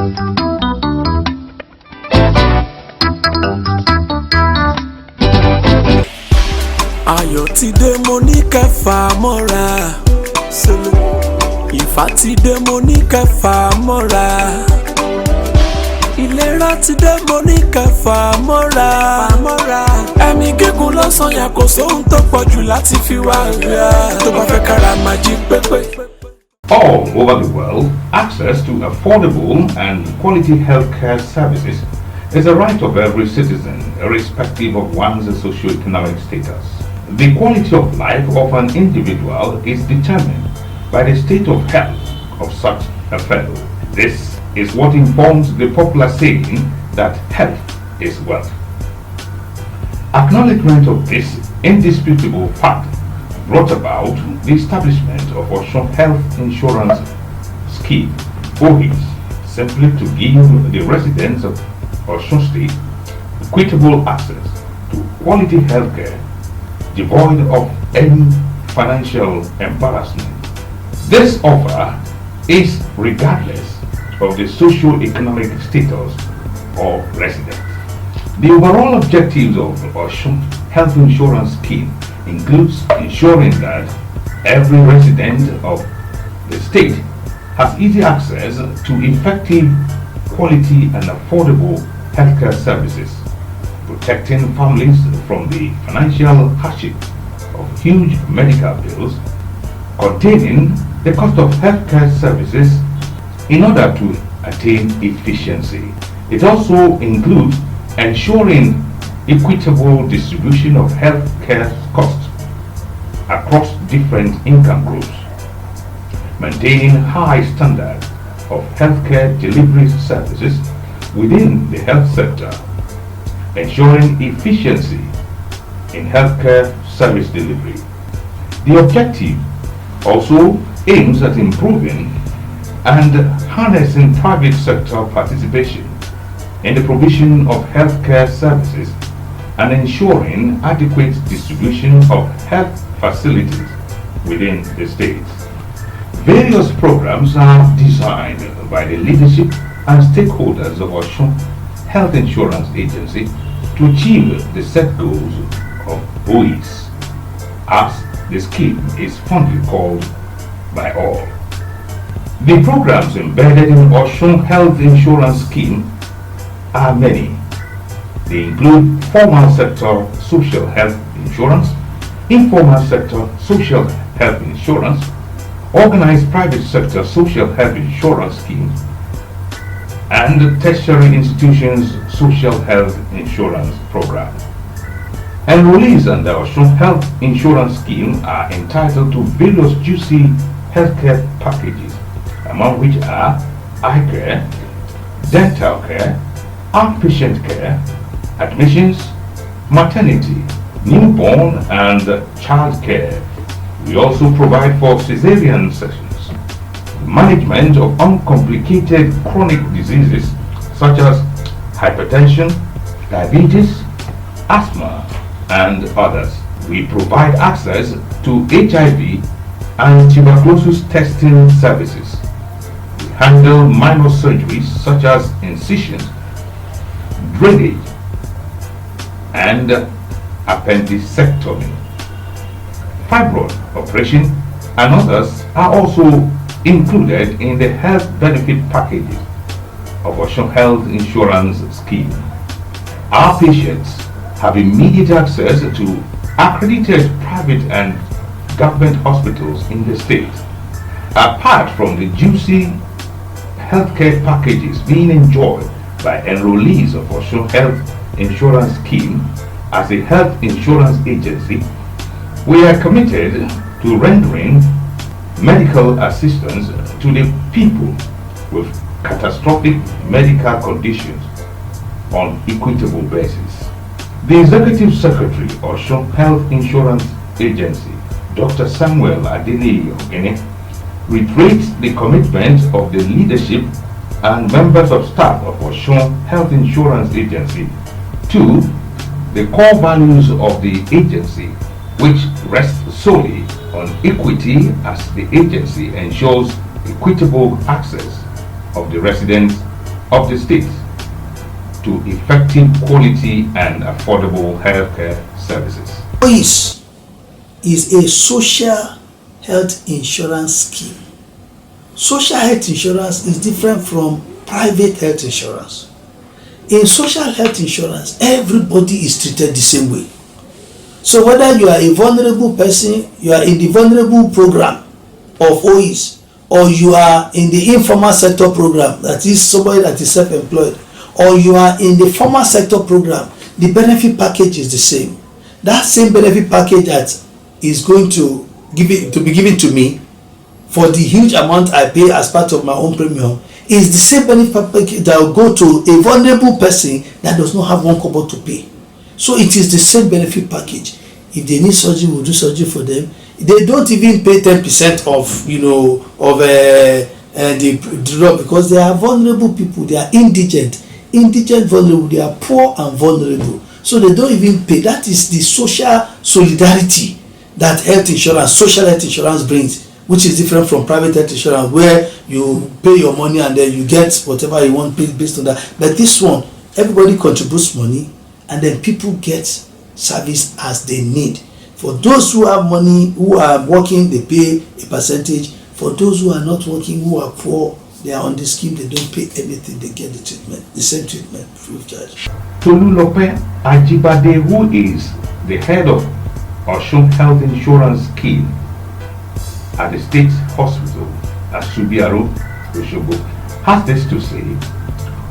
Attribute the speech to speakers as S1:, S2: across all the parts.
S1: Ayọ̀ ti dé mo ní kẹfà mọ́ra. Ìfà ti dé mo ní kẹfà mọ́ra. Ìlera ti dé mo ní kẹfà mọ́ra. Ẹ̀mí gígùn lọ́sàn yà kò sóhun tó pọ̀ jù láti fi wá rà. Tó bá fẹ́ kára máa jí pépé.
S2: All over the world, access to affordable and quality healthcare services is a right of every citizen, irrespective of one's socio-economic status. The quality of life of an individual is determined by the state of health of such a fellow. This is what informs the popular saying that health is wealth. Acknowledgement of this indisputable fact brought about the establishment of Osun Health Insurance Scheme, OHIS, simply to give the residents of Osun State equitable access to quality healthcare devoid of any financial embarrassment. This offer is regardless of the socio-economic status of residents. The overall objectives of Osun Health Insurance Scheme includes ensuring that every resident of the state has easy access to effective, quality and affordable healthcare services, protecting families from the financial hardship of huge medical bills, containing the cost of healthcare services in order to attain efficiency. It also includes ensuring equitable distribution of healthcare costs across different income groups, maintaining high standards of healthcare delivery services within the health sector, ensuring efficiency in healthcare service delivery. The objective also aims at improving and harnessing private sector participation in the provision of healthcare services and ensuring adequate distribution of health facilities within the state. Various programs are designed by the leadership and stakeholders of Osun Health Insurance Agency to achieve the set goals of OHIS, as the scheme is fondly called by all. The programs embedded in Osun Health Insurance Scheme are many. They include formal sector social health insurance, informal sector social health insurance, organized private sector social health insurance scheme, and tertiary institutions social health insurance program. Enrollees under Osun Health Insurance Scheme are entitled to various juicy healthcare packages, among which are eye care, dental care, outpatient care, admissions, maternity, newborn and child care. We also provide for cesarean sections, management of uncomplicated chronic diseases such as hypertension, diabetes, asthma, and others. We provide access to HIV and tuberculosis testing services. We handle minor surgeries such as incisions, drainage, and appendicectomy. Fibroid operation and others are also included in the health benefit packages of Osun Health Insurance Scheme. Our patients have immediate access to accredited private and government hospitals in the state. Apart from the juicy healthcare packages being enjoyed by enrollees of Osun Health Insurance Scheme as a health insurance agency, we are committed to rendering medical assistance to the people with catastrophic medical conditions on equitable basis. The Executive Secretary of Osun Health Insurance Agency, Dr. Samuel Adeniyi Ogene, reiterates the commitment of the leadership and members of staff of Osun Health Insurance Agency to the core values of the agency, which rests solely on equity as the agency ensures equitable access of the residents of the state to effective quality and affordable healthcare services.
S3: OIS is a social health insurance scheme. Social health insurance is different from private health insurance. In social health insurance, everybody is treated the same way. So whether you are a vulnerable person, you are in the vulnerable program of OIS, or you are in the informal sector program, that is somebody that is self-employed, or you are in the formal sector program, the benefit package is the same. That same benefit package that is going to be given to me for the huge amount I pay as part of my own premium is the same benefit package that will go to a vulnerable person that does not have one kobo to pay. So it is the same benefit package. If they need surgery, we'll do surgery for them. They don't even pay 10% of the drug, because they are vulnerable people. They are indigent, vulnerable. They are poor and vulnerable. So they don't even pay. That is the social solidarity that social health insurance brings, which is different from private health insurance, where you pay your money and then you get whatever you want based on that. But this one, everybody contributes money and then people get service as they need. For those who have money, who are working, they pay a percentage. For those who are not working, who are poor, they are on the scheme, they don't pay anything, they get the treatment, the same treatment, free of charge.
S2: Tolulope Ajibade, who is the head of Osun Health Insurance Scheme at the State Hospital at Subiaro, Osogbo, has this to say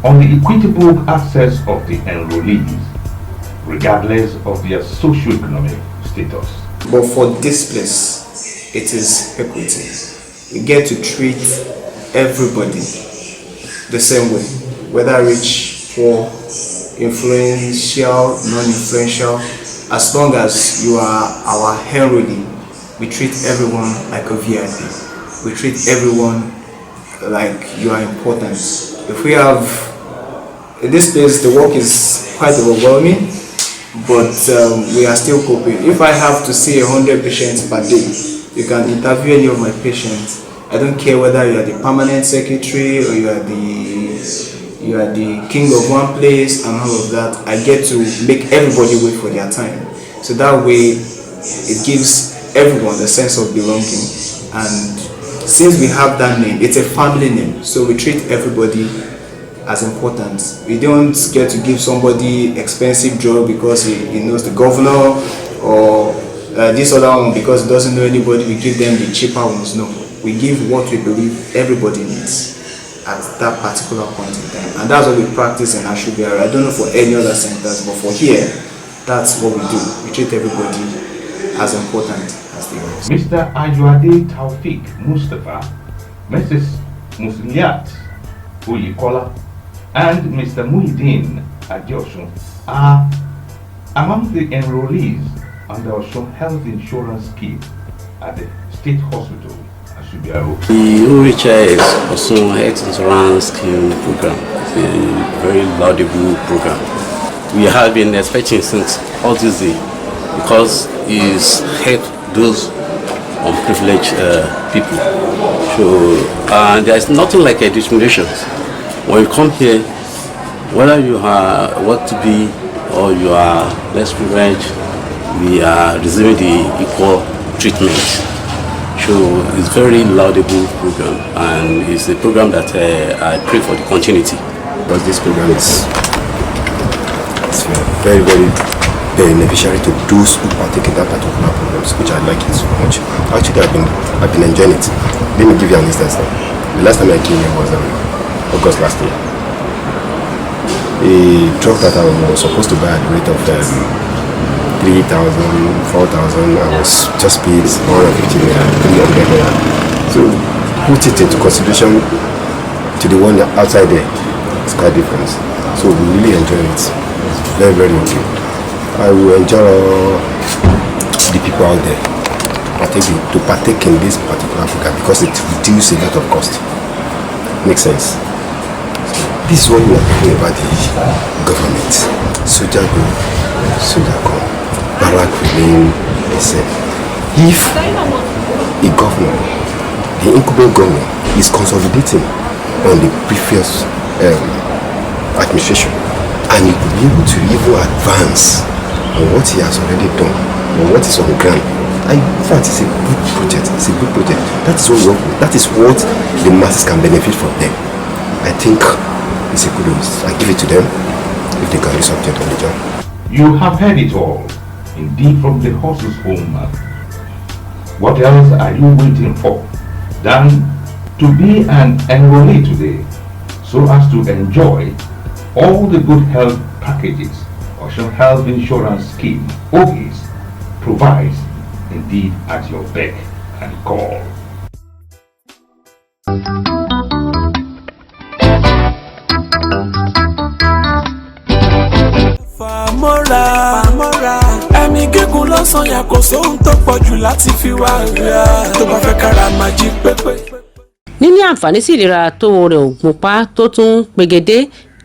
S2: on the equitable access of the enrollees, regardless of their socio-economic status.
S4: But for this place, it is equity. We get to treat everybody the same way, whether rich, poor, influential, non-influential. As long as you are our enrollee, we treat everyone like a VIP. We treat everyone like you are important. If we have, in this place, the work is quite overwhelming, but we are still coping. If I have to see 100 patients per day, you can interview any of my patients. I don't care whether you are the permanent secretary or you are the king of one place and all of that. I get to make everybody wait for their time. So that way, it gives everyone a sense of belonging. And since we have that name, it's a family name. So we treat everybody as important. We don't get to give somebody expensive drug because he knows the governor, or this other one because he doesn't know anybody. We give them the cheaper ones. No, we give what we believe everybody needs at that particular point in time, and that's what we practice in Ashubiara. I don't know for any other centers, but for here, that's what we do. We treat everybody as important as they are.
S2: Mr. Ajuade Taufik Mustafa, Mrs. Musliat Uyikola, and Mr. Muhyiddin Adeosun are among the enrollees under Osun Health Insurance Scheme at the State Hospital at Subiaro.
S5: The OHIS Osun Health Insurance Scheme program is a very laudable program. We have been expecting since all this day, because it's helped those unprivileged people. So there's nothing like a discrimination. When you come here, whether you are what to be or you are less privileged, we are receiving the equal treatment. So it's a very laudable program, and it's a program that I pray for the continuity.
S6: Because this program is very, very beneficiary to those who partake in that particular programs, which I like it so much. Actually, I've been enjoying it. Let me give you an instance now. The last time I came here was August last year. A truck that I was supposed to buy at the rate of 3,000, 4,000, I was just paid 150 naira, 300 naira. So put it into consideration to the one outside there, it's quite different. So we really enjoy it. It's very, very okay. I will enjoy the people out there to partake in this particular program because it reduces a lot of cost. Makes sense. This is what we are talking about, the government. Soldier go, soldier come. Barak remain the same. If a governor, the incumbent governor, is consolidating on the previous administration, and he could be able to even advance on what he has already done, on what is on the ground. And in fact, it's a good project. It's a good project. That is what we work with. That is what the masses can benefit from them. I think it's a good news. I give it to them if they can do something on the job.
S2: You have heard it all, indeed from the horse's own mouth. What else are you waiting for than to be an enrollee today, so as to enjoy all the good health packages Osun Health Insurance Scheme (OHIS) provides, indeed at your beck and call.
S1: Fàmọ́ra ẹ̀mí gígùn lọ́sàn yà kò sóhun tó pọ̀ jù láti fi wá rà tó bá fẹ́ kára máa jí pépé.
S7: Níní àǹfààní sí ìlera tó rẹ̀ ògùnpá tó tún pegedé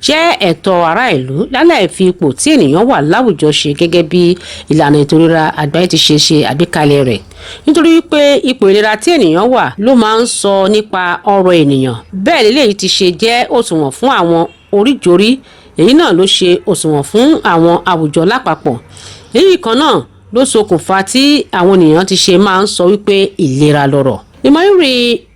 S7: jẹ́ ẹ̀tọ́ ará ìlú láláì fi ipò tí ènìyàn wà láwùjọ ṣe gẹ́gẹ́ bí ìlànà ètò ìlera àgbáyé ti ṣe àgbékalẹ̀ rẹ̀, nítorí pé ipò ìlera tí ènìyàn wà ló máa ń sọ nípa ọrọ̀ ènìyàn. Bẹ́ẹ̀ lélẹ́yìí ti ṣe jẹ́ òṣùwọ̀n fún àwọn oríjorí, èyí náà ló ṣe òṣùwọ̀n fún àwọn àwùjọ lápapọ̀. Èyí kan náà ló ṣokùnfà tí àwọn ènìyàn ti ṣe máa ń sọ wípé ìlera lọ́rọ̀. Ìmọ̀rírì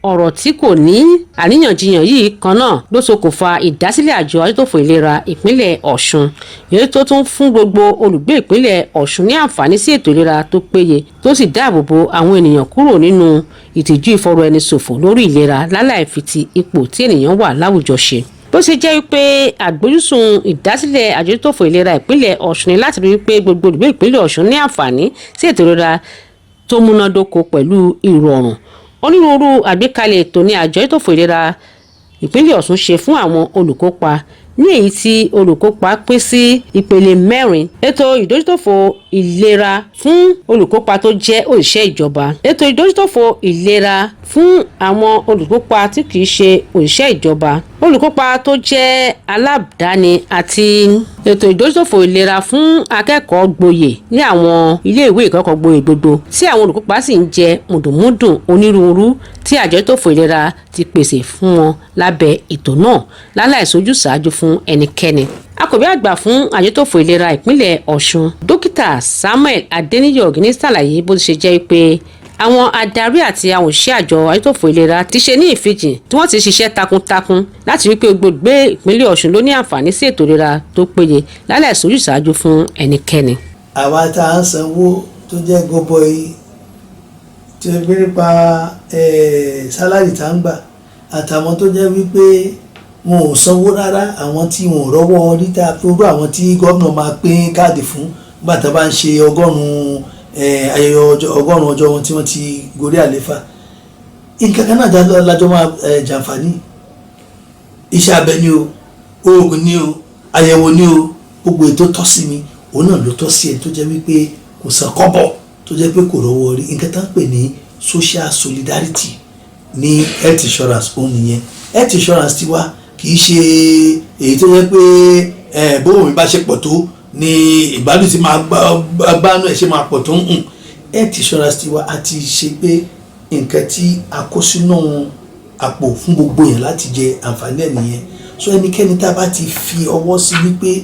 S7: ọ̀rọ̀ tí kò ní àríyànjiyàn yìí kan náà ló ṣokùnfà ìdásílẹ̀ àjọ ajótòfò ìlera ìpínlẹ̀ Ọ̀ṣun, èyí tó tún fún gbogbo olùgbé ìpínlẹ̀ Ọ̀ṣun ní àǹfààní sí ètò ìlera tó péye tó sì dáàbò bo àwọn ènìyàn kúrò nínú ìtìjú ìfọ̀rọ̀ẹnisòfò lórí ìlera láláì fi ti ipò tí ènìyàn wà láwùjọ ṣe. Bó ṣe jẹ́ wípé àgbójúsùn ìdásílẹ̀ àjọ ajótòfò ìlera ìpínlẹ̀ Ọ̀ṣun ni láti rí wípé gbogbo olùgbé ìpínlẹ̀ Ọ̀ṣun ní àǹfààní sí ètò ìlera tó múnádóko pẹ̀lú ìrọ̀rùn. Onírúurú àgbékalẹ̀ ètò ní àjọ ajótòfò ìlera ìpínlẹ̀ Ọ̀ṣun ṣe fún àwọn olùkópa, ní èyí tí olùkópa pín sí ìpele 4. Ètò ìdójútòfò ìlera fún olùkópa tó jẹ́ òṣìṣẹ́ ìjọba, ètò ìdójútòfò ìlera fún àwọn olùkópa tí kìí ṣe òṣìṣẹ́ ìjọba, olùkópa tó jẹ́ aládàáni àti ètò ìdójútòfò ìlera fún akẹ́kọ̀ọ́ gboyè ní àwọn iléèwé ìkẹ́kọ̀ọ́ gboyè gbogbo, tí àwọn olùkópa sì ń jẹ mùdùnmúdùn onírúurú tí àjọ ajótòfò ìlera ti pèsè fún wọn lábẹ́ ètò náà láláì sojú ṣáájú fún ẹnikẹ́ni. Akọ̀wé àgbà fún àjọ ajótòfò ìlera ìpínlẹ̀ Ọ̀ṣun, Dókítà Samuel Adeniyi Ogini ṣàlàyé bó ti ṣe jẹ́ pé àwọn adarí àti àwọn òṣìṣẹ́ àjọ ajótòfò ìlera ti ṣe ní ìfijìn tí wọ́n ti ṣiṣẹ́ takuntakun láti rí pé gbogbo ìpínlẹ̀ Ọ̀ṣun ló ní àǹfààní sí ètò ìlera tó péye láláì sojú ṣáájú fún ẹnikẹ́ni.
S3: Àwa tá à ń sanwó tó jẹ́ gọbọi tí ó gbé nípa sálárì tá ń gbà àtàwọn tó jẹ́ wípé wọn ò sanwó rárá, àwọn tí wọn ò rọ́wọ́ níta fúrú àwọn tí gómìnà máa pín káàdì fún bàtà bá ń ṣe ayẹyẹ ọgọ́rùn-ún ọjọ́ wọn tí wọ́n ti gorí àléfà. Nǹkan kan náà lájọ máa jàǹfààní, iṣẹ́ abẹ ni o, oògùn ni o, àyẹ̀wò ni o, gbogbo ètò tọ́ sí mi òun náà ló tọ́ sí ẹ tó jẹ́ wípé kò san kọ́bọ̀, tó jẹ́ pé kò rọ́wọ́ rí. Nǹkan tá ń pè ní social solidarity ní health insurance òun nìyẹn. Health insurance tiwa kì í ṣe èyí tó jẹ́ pé bówó mi bá ṣe pọ̀ tó ní ìgbádùn tí máa gbánú ẹ̀ ṣe máa pọ̀ tó ń hùn. Health insurance tiwa a ti ṣe pé nǹkan tí a kó sínú àpò fún gbogbo yẹn láti jẹ àǹfààní ẹ̀ nìyẹn. So ẹnikẹ́ni tá a bá ti fi ọwọ́ sí wípé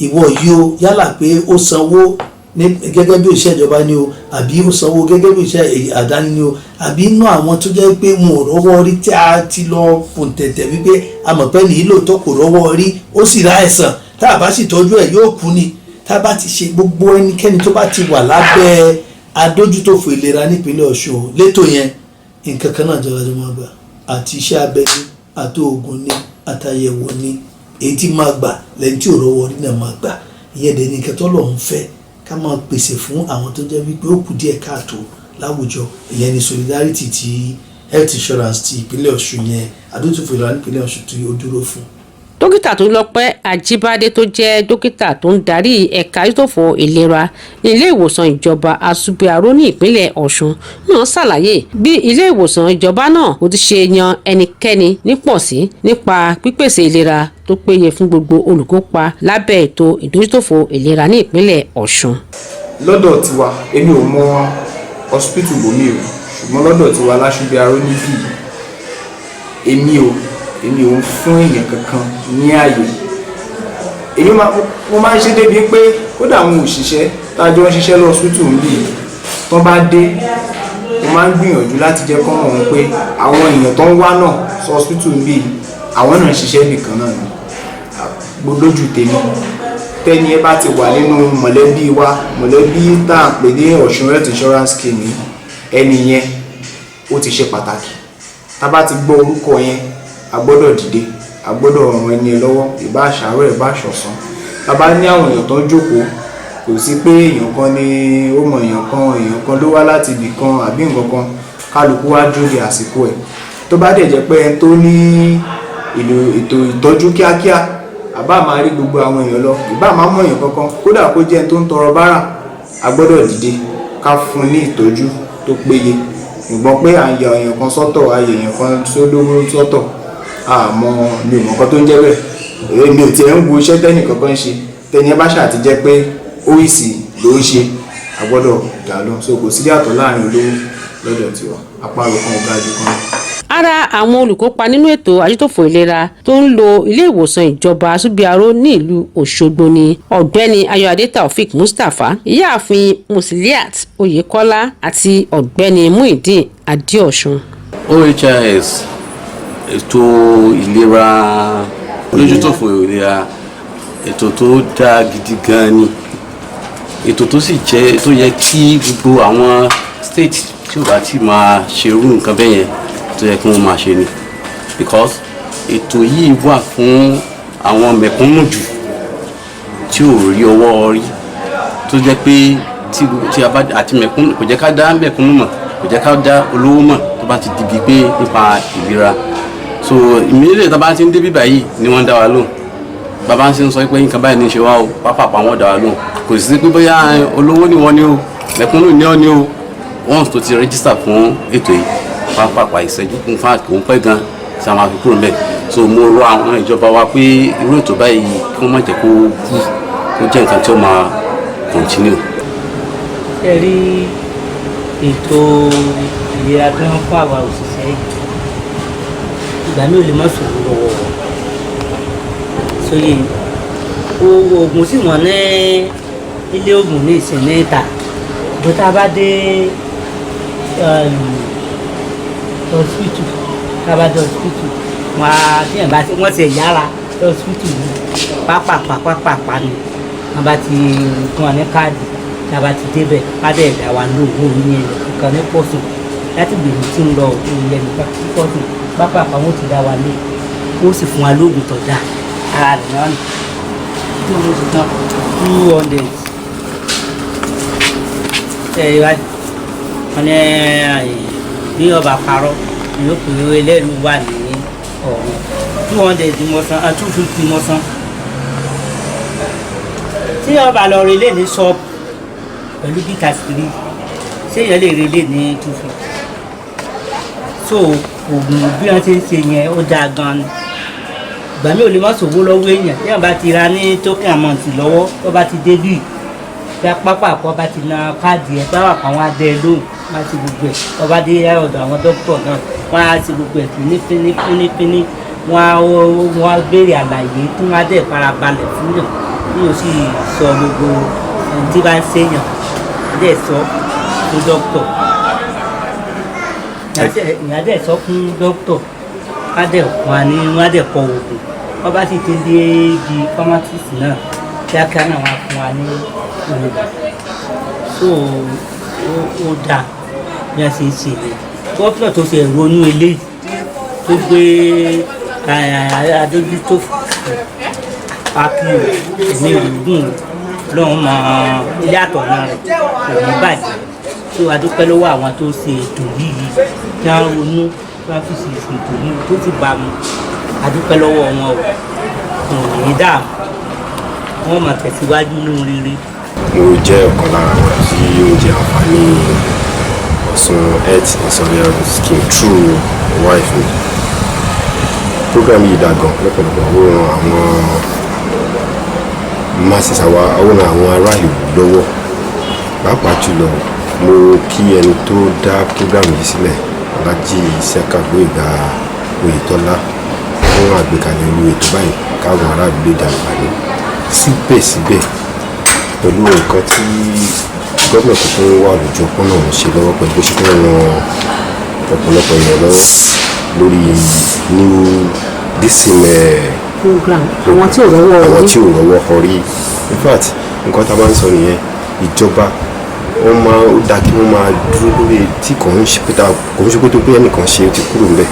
S3: ìwọ yìí o, yálà pé ó sanwó gẹ́gẹ́ bí òṣìṣẹ́ ìjọba ni o, àbí ó sanwó gẹ́gẹ́ bí òṣìṣẹ́ àdáni ni o, àbí inú àwọn tó jẹ́ pé wọn ò rọ́wọ́ rí tí a ti lọ fòun tẹ̀tẹ̀ wípé amọ̀pẹ́ nìyí lóòótọ́ kò rọ́wọ́ rí, ó sì ra ẹ̀sán, tá a bá sì tọ́jú ẹ̀ yóò kú ni. Tá a bá ti ṣe gbogbo ẹnikẹ́ni tó bá ti wà lábẹ́ adójútòfò ìlera nípínlẹ̀ Ọ̀ṣun létò yẹn, nǹkan kan náà jọra jọ máa gbà, àti iṣẹ́ abẹ ni, àti oògùn ni, àtàyẹ̀wò ni, èyí tí máa gbà lẹ́yìn tí ò rọ́wọ́ rí náà máa gbà. Ìyẹn dẹ̀ ní nǹkan t'Ọlọ́run fẹ́ ká máa pèsè fún àwọn tó jẹ́ wípé ó kù díẹ̀ káàtó láwùjọ. Ìyẹn ni solidarity ti health insurance ti ìpínlẹ̀ Ọ̀ṣun yẹn, adójútòfò ìlera nípínlẹ̀ Ọ̀ṣun tí ó dúró fún.
S7: Dókítà Tolúlọpẹ́ Ajíbádé tó jẹ́ dókítà tó ń darí ẹ̀ka ajótòfò ìlera ní ilé ìwòsàn ìjọba Asubiaro ní ìpínlẹ̀ Ọ̀ṣun náà ṣàlàyé bí ilé ìwòsàn ìjọba náà kò ti ṣe yan ẹnikẹ́ni nípọ̀sí nípa pípèsè ìlera tó péye fún gbogbo olùkópa lábẹ́ ètò ìdójútòfò ìlera ní ìpínlẹ̀ Ọ̀ṣun.
S4: Lọ́dọ̀ tiwa èmi ò mọ hospital bòmí o, ṣùgbọ́n lọ́dọ̀ tiwa l'Asubiaro níbí èmi ò ń fún èèyàn kankan ní ààyè èyí mo máa ń ṣe débi pé kódà àwọn òṣìṣẹ́ tájọ ń ṣiṣẹ́ lọ hospital ń bì tán bá dé mo máa ń gbìyànjú láti jẹ́ kọ́ wọn pé àwọn èèyàn tó ń wá náà sọ hospital ń bì àwọn náà ń ṣiṣẹ́ nìkan náà ni lójú tèmi tẹ́ni ẹ bá ti wà nínú mọ̀lẹ́bí wa mọ̀lẹ́bí tá à ń pè ní Osun health insurance scheme ẹni yẹn ó ti ṣe pàtàkì tá bá ti gbọ́ orúkọ yẹn a gbọ́dọ̀ dìde a gbọ́dọ̀ ràn ẹni ẹ lọ́wọ́ ìbá àṣàrò ìbá àṣọ̀sán tá bá ní àwọn èèyàn tó ń jókòó kò sí pé èèyàn kan ní ó mọ èèyàn kan ló wá láti ibì kan àbí nǹkan kan kálukú wá dúró de àsìkò ẹ̀ tó bá dẹ̀ jẹ́ pé ẹni tó ní ètò ìtọ́jú kíákíá àbá máa rí gbogbo àwọn èèyàn lọ ìbá máa mọ èèyàn kankan kódà kó jẹ́ ẹni tó ń tọrọ bárà a gbọ́dọ̀ dìde ká fún ní ìtọ́jú tó péye ìgbọ́n pé à ń ya èèyàn kan sọ́tọ̀ ayé èèyàn kan sódówó sọ́tọ̀ àmọ́ mi ò mọ̀ nǹkan tó ń jẹ́ bẹ́ẹ̀ èmi ò tiẹ̀ ń wo iṣẹ́ tẹ́nì kankan ṣe tẹ́ni ẹ bá ṣàti jẹ́ pé oríṣi ló ń ṣe a gbọ́dọ̀ dà lọ so kò sí yàtọ̀ láàrin olówó lọ́dọ̀ tiwa àparò kan ọ̀gá ju kan.
S7: Ara àwọn olùkópa nínú ètò àjútòfò ìlera tó ń lo ilé ìwòsàn ìjọba Subiaro ní ìlú Òṣogbo ni ọ̀gbẹ́ni Ayọ̀adé Taofik Mustapha, ìyáàfin Musiliat Oyèkọ́lá àti ọ̀gbẹ́ni Muideen Adéọ̀sùn.
S5: OHIS ètò ìlera olójútòfò ìlera ètò tó dáa gidi gan ni ètò tó sì jẹ́ tó yẹ kí gbogbo àwọn state tí ò bá ti máa ṣerú nǹkan bẹ́ẹ̀ yẹn tó yẹ kí wọ́n máa ṣe ni because ètò yìí wà fún àwọn mẹ̀kúnnù jù tí ò rí ọwọ́ rí tó jẹ́ pé tí a bá àti mẹ̀kúnnù kò jẹ́ ká dá mẹ̀kúnnù mọ̀ kò jẹ́ ká dá olówó mọ̀ tó bá ti dibi pé nípa ìlera so ìmílẹ̀ tó bá ti ń débi báyìí ni wọ́n dá wa lóhùn bàbá ń ṣe ń sọ pé nǹkan báyìí ní í ṣe wá o pápápá wọn dá wa lóhùn kò sí pé bóyá olówó ni wọ́n ní o mẹ̀kúnnù ni wọ́n ní o once tó ti rẹ́gísítà fún ètò yìí pápápá ìṣẹ́jú fún fáàkì òun pẹ́ gan tí a máa fi kúrò mẹ́ so mo rọ àwọn ìjọba wa pé irú ètò báyìí kí wọ́n má jẹ́ kó wú kó jẹ́ nǹkan tí ó máa continue.
S8: ṣe rí ètò ìlera tó ń fún àwa òṣìṣẹ́ yìí ìgbà mi ò lè má sòrò lọ́wọ́ sóyè oògùn sì wọ́n ní ilé oògùn ní ìsìn ní ìta bó tá a bá dé hospital kábàdé hospital wọn á tíyẹn bá wọn ti yára hospital yìí pápápápápá ni wọn bá ti fún wọn ní káàdì tá a bá ti débẹ̀ pádẹ́ ẹ̀dá wa lóògùn orí yẹn nǹkan ní pọ̀sùn láti gbèrú tí ń lọ òun yẹn nìkan ní pọ̀sùn pápápá wọn ti dá wa lé ó sì fún wa lóògùn tó dáa ara rẹ̀ náà nì tí wọ́n ti tán 200 ẹ̀ wá wọn ní bí ọba parọ́ yóò pè é ẹlẹ́rìí wà ní ọ̀run 200 mọ́sán 250 mọ́sán tí ọba lọ relé ní ṣọ́ọ̀bù pẹ̀lú bí kàṣírí ṣé èèyàn lè relé ní 250 so oògùn bí wọ́n ti ń ṣe yẹn ó dáa gan-an ìgbà mi ò lè má ṣòwò lọ́wọ́ èèyàn tí wọ́n bá ti ra ní token amount lọ́wọ́ tó bá ti dé bíi bí pápá àpò bá ti na káàdì ẹ̀ bá wà pa àwọn adé lóhùn wọ́n á ti gbogbo ẹ̀ wọ́n bá dé ọ̀dọ̀ àwọn dókítà náà wọ́n á ti gbogbo ẹ̀ fínífíní wọ́n á béèrè àlàyé tí wọ́n á dẹ̀ farabalẹ̀ fún yàn tí yóò sì sọ gbogbo ohun tí bá ń ṣèyàn dẹ̀ sọ fún dókítà ìyá dẹ̀ sọ fún dókítà wọ́n á dẹ̀ kọ oògùn wọ́n bá sì ti dé di pharmacist náà kíákíá náà wọ́n á fún wa ní oògùn so ó dáa bí wọ́n ṣe ń ṣe gọ́fìnà tó ṣe ronú eléyìí tó gbé adójútó akíyò ní ìrògùn lọ́hùn mọ́ ilé àtọ̀nà rẹ̀ kò ní bàjẹ́ tó adúpẹ́ lọ́wọ́ àwọn tó ṣe ètò yìí kí wọ́n ronú kí wọ́n fi ṣe ètò yìí tó ti bá mu adúpẹ́ lọ́wọ́ wọn o kò ní dààmú wọ́n máa tẹ̀síwájú ní rere.
S6: mo jẹ́ ọ̀kan lára àwọn tí ó jẹ àǹfààní Osun health insurance scheme through wife mi program yìí dá gan lọ́pọ̀lọpọ̀ ó ran àwọn masses àwọn ará ìlú lọ́wọ́ pàápàá jùlọ mo kí ẹni tó dá program yìí sílẹ̀ Alhaji Isiaka Gboyega Oyetola fún àgbékalẹ̀ irú ètò báyìí káwọn aráàlú lè dàgbàní síbẹ̀síbẹ̀ pẹ̀lú nǹkan tí gómìnà tuntun wà lójú ọpọ́n náà ń ṣe lọ́wọ́ pẹ̀lú bó ṣe fẹ́ ran ọ̀pọ̀lọpọ̀ èèyàn lọ́wọ́ lórí new
S7: program àwọn tí ò rọ́wọ́
S6: ọrí in fact nǹkan tá a máa ń sọ nìyẹn ìjọba wọ́n máa ó dáa kí wọ́n máa dúró lórí tí kò ń ṣe pé tó bí ẹnìkan ṣe ti kúrò ńbẹ̀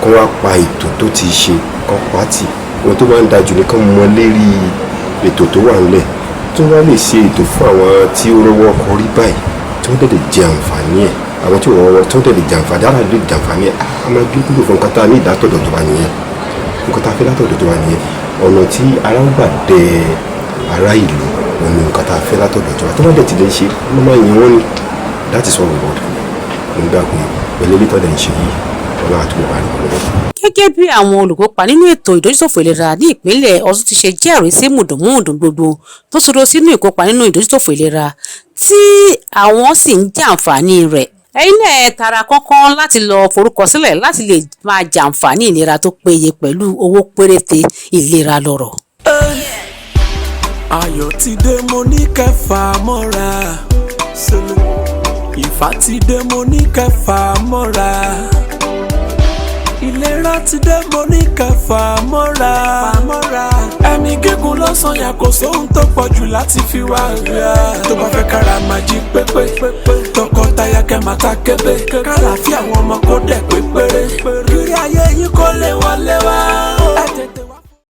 S6: kó wá pa ètò tó ti ṣe kó pàtì ohun tó bá ń dájú ní kán mọ lérí ètò tó wà ńlẹ̀ tí wọ́n bá lè ṣe ètò fún àwọn tí ó rọ́wọ́ ọrí báyìí tí wọ́n tẹ̀lé jẹ àǹfààní ẹ̀ àwọn tí ò rọ́wọ́ tí wọ́n tẹ̀lé jẹ àǹfààní dára lè jẹ àǹfààní ẹ̀ a máa gbé kúrò fún nǹkan tá a ní ìdátọ̀dọ̀ tó wà nìyẹn nǹkan tá a fẹ́ látọ̀dọ̀ tó wà nìyẹn ọ̀nà tí ara ń gbà dẹ ará ìlú òun ni nǹkan tá a fẹ́ látọ̀dọ̀ tó wà tó wọ́n dẹ̀ ti lè ṣe wọ́n máa yin wọ́n ní that is what we want nígbà pé pẹ̀lú ilé tọ́lẹ̀ ń ṣe yìí ọlọ́run àtúbọ̀ bá nìkan lọ́wọ́.
S7: gẹ́gẹ́ bí àwọn olùkópa nínú ètò ìdójútòfò ìlera ní ìpínlẹ̀ Ọ̀ṣun ti ṣe jẹ́rìí sí mùdùnmúdùn gbogbo tó sodo sínú ìkópa nínú ìdójútòfò ìlera tí àwọn sì ń jàǹfààní rẹ̀ ẹ̀yin náà tara kánkán láti lọ forúkọsílẹ̀ láti lè máa jàǹfààní ìlera tó péye pẹ̀lú owó péréte ìlera lọ́rọ̀.
S1: ayọ̀ ti dé mo ní kẹfà mọ́ra ìfà ti dé mo ní kẹfà mọ́ra ìlera ti dé mo ní kẹfà mọ́ra ẹ̀mí gígùn lọ́sàn yà kò sóhun tó pọ̀ jù láti fi wá rẹ̀ tó bá fẹ́ kára máa jí pépé tọkọtaya kẹ́ máa ta kébé kálàáfíà àwọn ọmọ kó dẹ̀ pé péré kiri ayé yìí kó lè wọlé wá.